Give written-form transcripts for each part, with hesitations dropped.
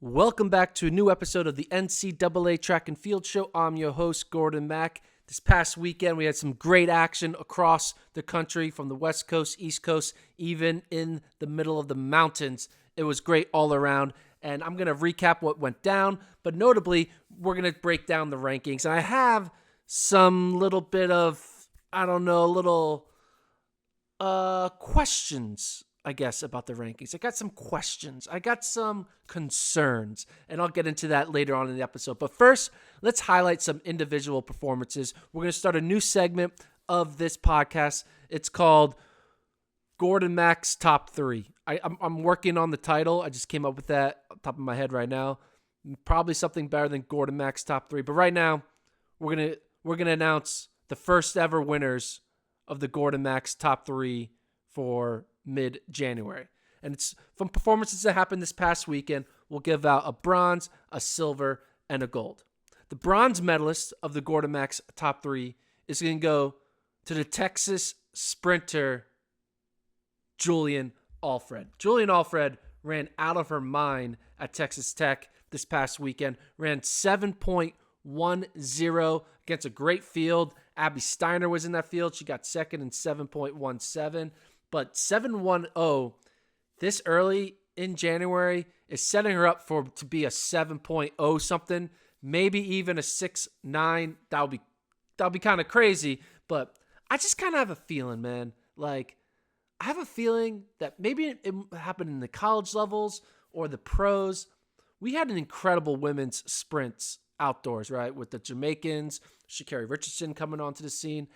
Welcome back to a new episode of the NCAA Track and Field Show. I'm your host, Gordon Mack. This past weekend, we had some great action across the country, from the West Coast, East Coast, even in the middle of the mountains. It was great all around, and I'm going to recap what went down, but notably, we're going to break down the rankings. And I have some little bit of, questions, I guess, about the rankings. I got some questions. I got some concerns, and I'll get into that later on in the episode. But first, let's highlight some individual performances. We're going to start a new segment of this podcast. It's called Gordon Mack's Top 3. I'm working on the title. I just came up with that on top of my head right now. Probably something better than Gordon Mack's Top 3. But right now, we're gonna announce the first ever winners of the Gordon Mack's Top 3 for mid-January. And it's from performances that happened this past weekend. We'll give out a bronze, a silver, and a gold. The bronze medalist of the Gordon Mack's Top 3 is going to go to the Texas sprinter, Julian Alfred. Julian Alfred ran out of her mind at Texas Tech this past weekend. Ran 7.10 against a great field. Abby Steiner was in that field. She got second in 7.17. But 7.10 this early in January is setting her up to be a 7.0 something, maybe even a 6.9. That'll be kind of crazy, but I just kind of have a feeling, man. Like, I have a feeling that maybe it happened in the college levels or the pros. We had an incredible women's sprints outdoors, right? With the Jamaicans, Sha'Carri Richardson coming onto the scene.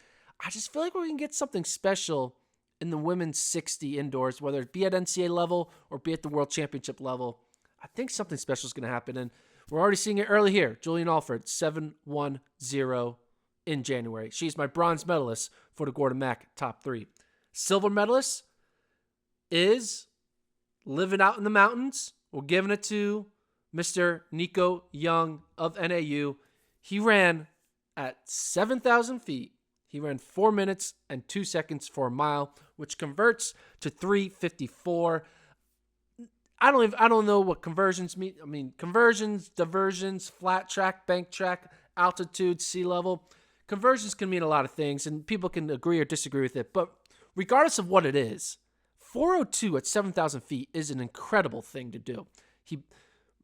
I just feel like we can get something special in the women's 60 indoors, whether it be at NCAA level or be at the World Championship level. I think something special is going to happen, and we're already seeing it early here. Julian Alfred, 7.10 in January. She's my bronze medalist for the Gordon Mack Top 3. Silver medalist is living out in the mountains. We're giving it to Mr. Nico Young of NAU. He ran at 7,000 feet. He ran 4 minutes and 2 seconds for a mile, which converts to 3:54. I don't know what conversions mean. I mean, conversions, diversions, flat track, bank track, altitude, sea level. Conversions can mean a lot of things, and people can agree or disagree with it. But regardless of what it is, 4:02 at 7,000 feet is an incredible thing to do.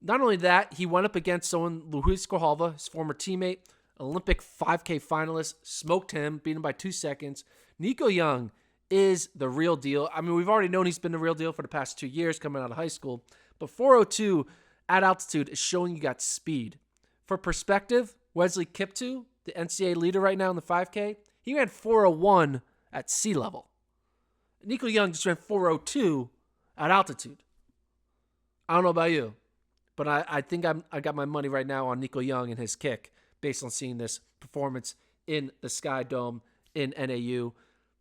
Not only that, he went up against someone, Luis Grijalva, his former teammate, Olympic 5K finalist, smoked him, beat him by 2 seconds. Nico Young is the real deal. I mean, we've already known he's been the real deal for the past 2 years coming out of high school, but 4:02 at altitude is showing you got speed. For perspective, Wesley Kiptoo, the NCAA leader right now in the 5K, he ran 4:01 at sea level. Nico Young just ran 4:02 at altitude. I don't know about you, but I think I got my money right now on Nico Young and his kick, based on seeing this performance in the Sky Dome in NAU.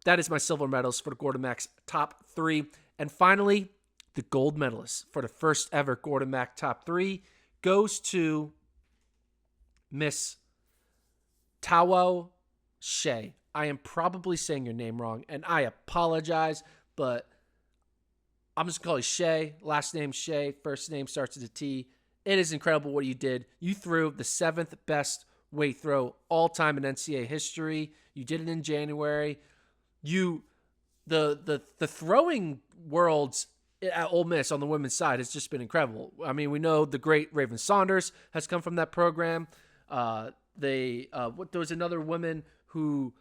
That is my silver medals for the Gordon Mack's Top 3. And finally, the gold medalist for the first ever Gordon Mack Top 3 goes to Miss Tawao Shea. I am probably saying your name wrong, and I apologize, but I'm just going to call you Shea. Last name Shea. First name starts with a T. It is incredible what you did. You threw the 7th best weight throw all time in NCAA history. You did it in January. The throwing worlds at Ole Miss on the women's side has just been incredible. I mean, we know the great Raven Saunders has come from that program. There was another woman who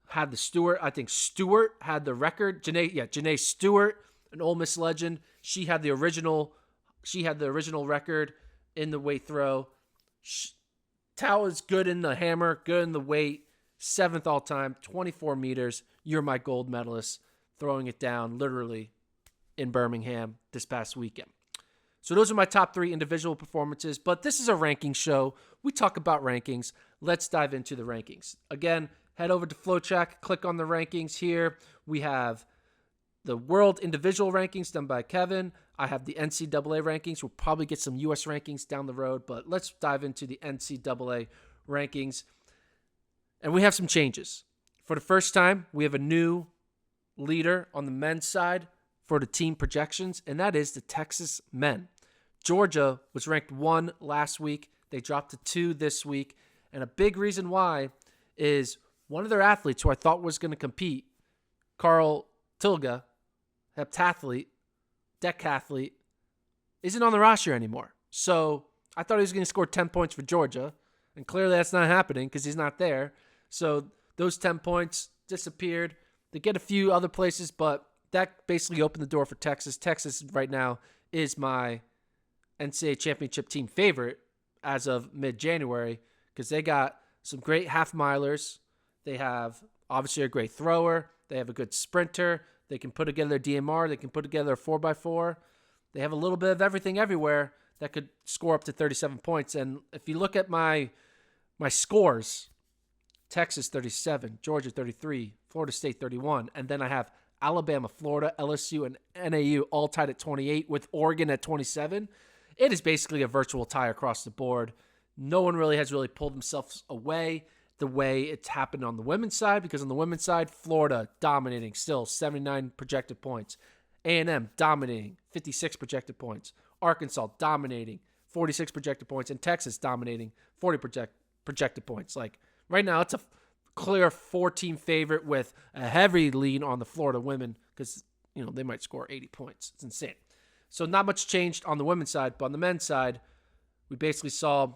had the Stewart. I think Stewart had the record. Janae Stewart, an Ole Miss legend. She had the original record in the weight throw. Tao is good in the hammer, good in the weight. 7th all time, 24 meters. You're my gold medalist, throwing it down literally in Birmingham this past weekend. So those are my top 3 individual performances, but this is a ranking show. We talk about rankings. Let's dive into the rankings. Again, head over to FloTrack, click on the rankings here. We have the world individual rankings done by Kevin. I have the NCAA rankings. We'll probably get some US rankings down the road, but let's dive into the NCAA rankings. And we have some changes. For the first time, we have a new leader on the men's side for the team projections, and that is the Texas men. Georgia was ranked 1 last week. They dropped to 2 this week. And a big reason why is one of their athletes who I thought was going to compete, Carl Tilga, heptathlete, decathlete, isn't on the roster anymore. So I thought he was going to score 10 points for Georgia. And clearly that's not happening because he's not there. So those 10 points disappeared. They get a few other places, but that basically opened the door for Texas. Texas right now is my NCAA championship team favorite as of mid-January because they got some great half-milers. They have obviously a great thrower. They have a good sprinter. They can put together their DMR. They can put together a 4x4. They have a little bit of everything everywhere that could score up to 37 points. And if you look at my scores, Texas 37, Georgia 33, Florida State 31, and then I have Alabama, Florida, LSU, and NAU all tied at 28 with Oregon at 27. It is basically a virtual tie across the board. No one really has pulled themselves away the way it's happened on the women's side, because on the women's side, Florida dominating still 79 projected points. A&M dominating 56 projected points. Arkansas dominating 46 projected points. And Texas dominating 40 projected points. Like right now, it's a clear 4-team favorite with a heavy lean on the Florida women because, they might score 80 points. It's insane. So not much changed on the women's side, but on the men's side, we basically saw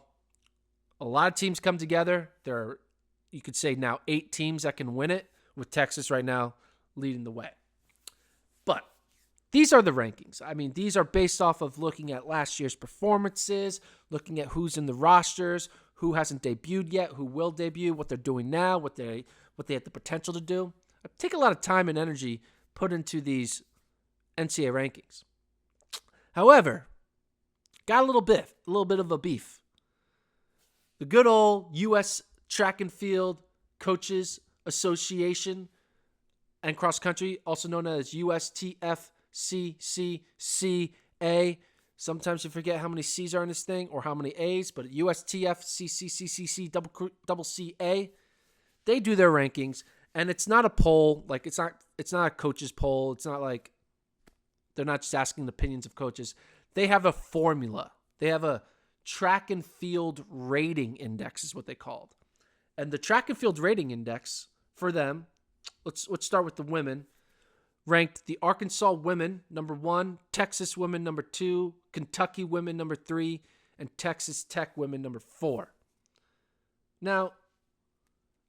a lot of teams come together. There are, you could say now 8 teams that can win it, with Texas right now leading the way. But these are the rankings. I mean, these are based off of looking at last year's performances, looking at who's in the rosters, who hasn't debuted yet, who will debut, what they're doing now, what they have the potential to do. I take a lot of time and energy put into these NCAA rankings. However, got a little bit of a beef. The good old U.S. Track and Field Coaches Association and Cross Country, also known as USTFCCCA. Sometimes you forget how many C's are in this thing or how many A's, but USTFCCCCA, they do their rankings, and it's not a poll. Like it's not a coach's poll. It's not like they're not just asking the opinions of coaches. They have a formula. They have a track and field rating index is what they called. And the track and field rating index for them, let's start with the women, ranked the Arkansas women number 1, Texas women number 2, Kentucky women number 3, and Texas Tech women number 4. Now,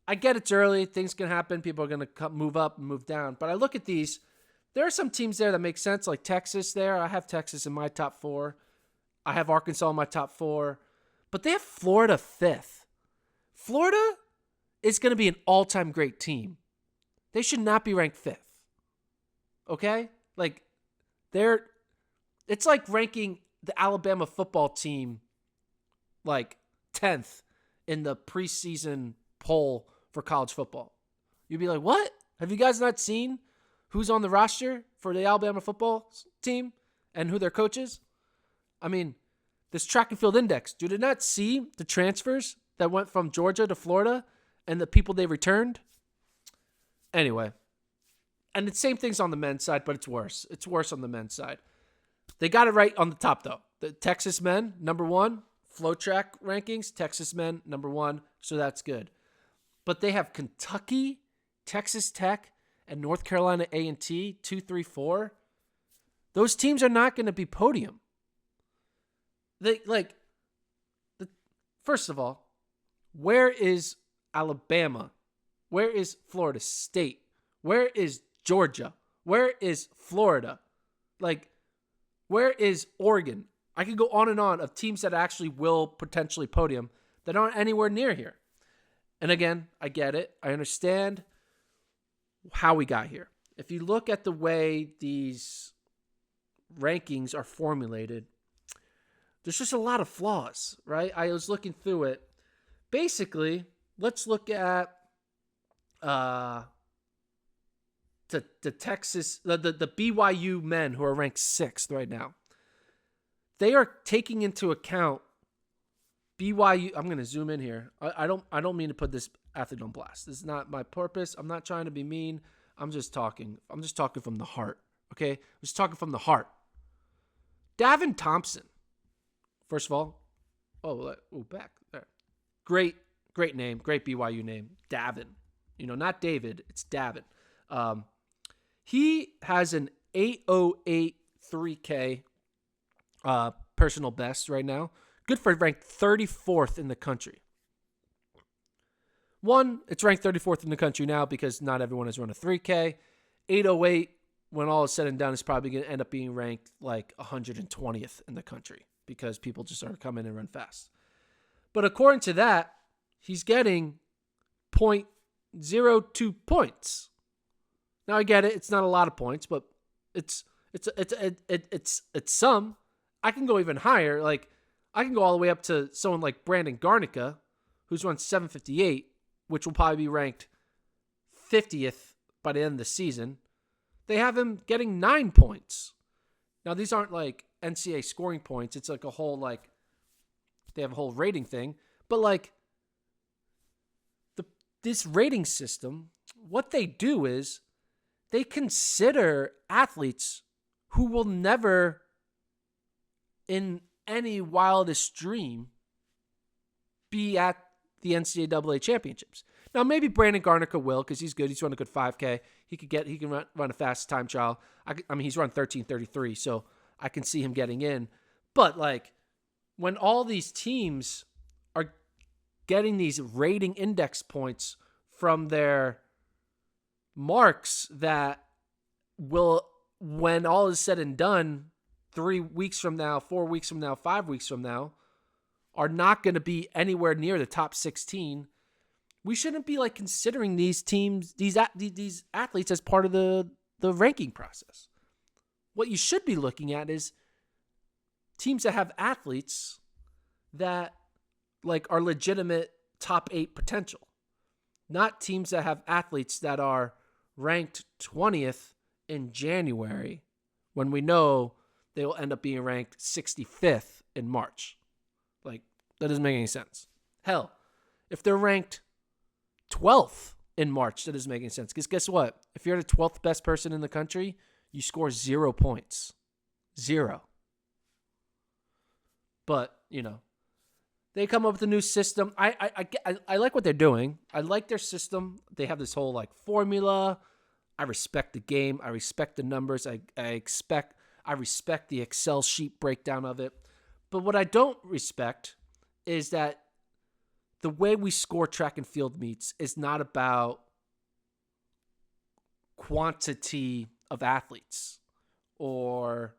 I get it's early. Things can happen. People are going to move up and move down. But I look at these. There are some teams there that make sense, like Texas there. I have Texas in my top 4. I have Arkansas in my top 4. But they have Florida 5th. Florida is going to be an all-time great team. They should not be ranked 5th. Okay? Like, it's like ranking the Alabama football team like 10th in the preseason poll for college football. You'd be like, what? Have you guys not seen who's on the roster for the Alabama football team and who their coach is? I mean, this track and field index, do they not see the transfers that went from Georgia to Florida and the people they returned? Anyway, and the same thing's on the men's side, but it's worse. It's worse on the men's side. They got it right on the top, though. The Texas men, number 1. FloTrack rankings, Texas men, number 1. So that's good. But they have Kentucky, Texas Tech, and North Carolina A&T, 2, 3, 4. Those teams are not going to be podium. First of all, where is Alabama? Where is Florida State? Where is Georgia? Where is Florida? Where is Oregon? I could go on and on of teams that actually will potentially podium that aren't anywhere near here. And again, I get it. I understand how we got here. If you look at the way these rankings are formulated, there's just a lot of flaws, right? I was looking through it. Basically, let's look at the Texas, the BYU men who are ranked 6th right now. They are taking into account BYU. I'm going to zoom in here. I don't mean to put this athlete on blast. This is not my purpose. I'm not trying to be mean. I'm just talking from the heart. Okay? I'm just talking from the heart. Davin Thompson, First of all, back there. Great name. Great BYU name. Davin. Not David. It's Davin. He has an 8:08 3K personal best right now. Good for ranked 34th in the country. It's ranked 34th in the country now because not everyone has run a 3K. 8:08, when all is said and done, is probably going to end up being ranked like 120th in the country because people just are coming and run fast. But according to that, he's getting 0.02 points. Now I get it; it's not a lot of points, but it's some. I can go even higher. Like I can go all the way up to someone like Brandon Garnica, who's run 7:58, which will probably be ranked 50th by the end of the season. They have him getting 9 points. Now these aren't like NCAA scoring points. It's like a whole they have a whole rating thing, but like this rating system, what they do is they consider athletes who will never in any wildest dream be at the NCAA championships. Now, maybe Brandon Garnica will because he's good. He's run a good 5K. He can run a fast time trial. I mean, he's run 13:33, so I can see him getting in. But like when all these teams are getting these rating index points from their marks that will, when all is said and done, 3 weeks from now, 4 weeks from now, 5 weeks from now, are not going to be anywhere near the top 16. We shouldn't be like considering these teams, these athletes as part of the ranking process. What you should be looking at is teams that have athletes that like are legitimate top 8 potential, not teams that have athletes that are ranked 20th in January when we know they will end up being ranked 65th in March. Like, that doesn't make any sense. Hell, if they're ranked 12th in March, that doesn't make any sense. Because guess what? If you're the 12th best person in the country, you score 0 points. 0. But, they come up with a new system. I like what they're doing. I like their system. They have this whole like formula. I respect the game. I respect the numbers. I respect the Excel sheet breakdown of it. But what I don't respect is that the way we score track and field meets is not about quantity of athletes or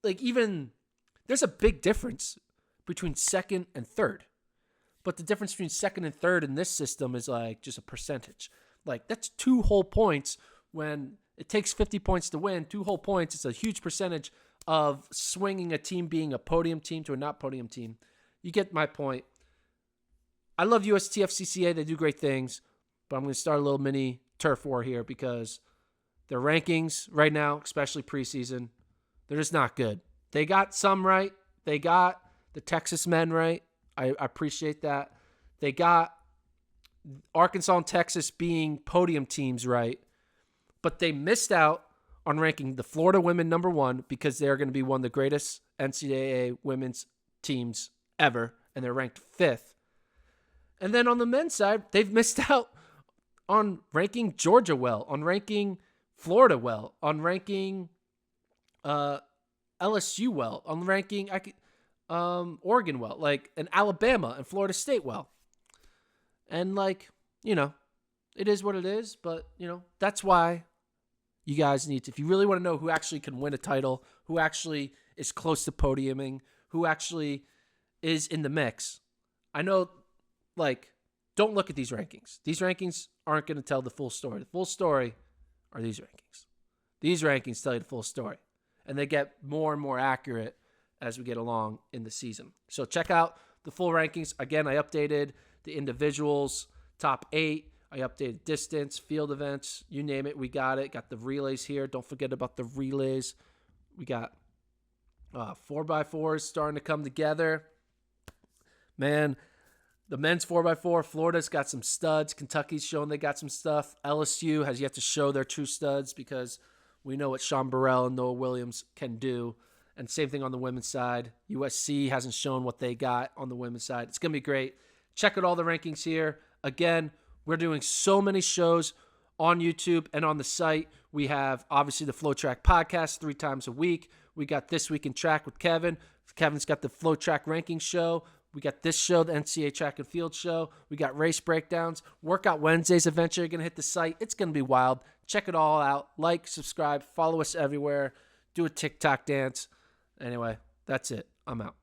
even there's a big difference between second and third. But the difference between second and third in this system is like just a percentage. Like that's 2 whole points when it takes 50 points to win. 2 whole points. It's a huge percentage of swinging a team being a podium team to a not podium team. You get my point. I love USTFCCCA. They do great things. But I'm going to start a little mini turf war here because their rankings right now, especially preseason, they're just not good. They got some right. They got the Texas men right. I appreciate that. They got Arkansas and Texas being podium teams right. But they missed out on ranking the Florida women number 1 because they're going to be one of the greatest NCAA women's teams ever, and they're ranked 5th. And then on the men's side, they've missed out on ranking Georgia well, on ranking Florida well, on ranking LSU well, on ranking Oregon well, and Alabama and Florida State well. And it is what it is, but that's why you guys need to, if you really want to know who actually can win a title, who actually is close to podiuming, who actually is in the mix. I know, don't look at these rankings. These rankings aren't going to tell the full story. The full story are these rankings. These rankings tell you the full story. And they get more and more accurate as we get along in the season. So check out the full rankings. Again, I updated the individuals, top 8. I updated distance, field events, you name it, we got it. Got the relays here. Don't forget about the relays. We got 4x4s starting to come together. Man, the men's 4x4, Florida's got some studs. Kentucky's showing they got some stuff. LSU has yet to show their true studs because We know what Sean Burrell and Noah Williams can do. And same thing on the women's side. USC hasn't shown what they got on the women's side. It's going to be great. Check out all the rankings here. Again, we're doing so many shows on YouTube and on the site. We have, obviously, the FloTrack podcast 3 times a week. We got This Week in Track with Kevin. Kevin's got the FloTrack ranking show. We got this show, the NCAA Track and Field show. We got race breakdowns. Workout Wednesdays eventually are going to hit the site. It's going to be wild. Check it all out. Like, subscribe, follow us everywhere. Do a TikTok dance. Anyway, that's it. I'm out.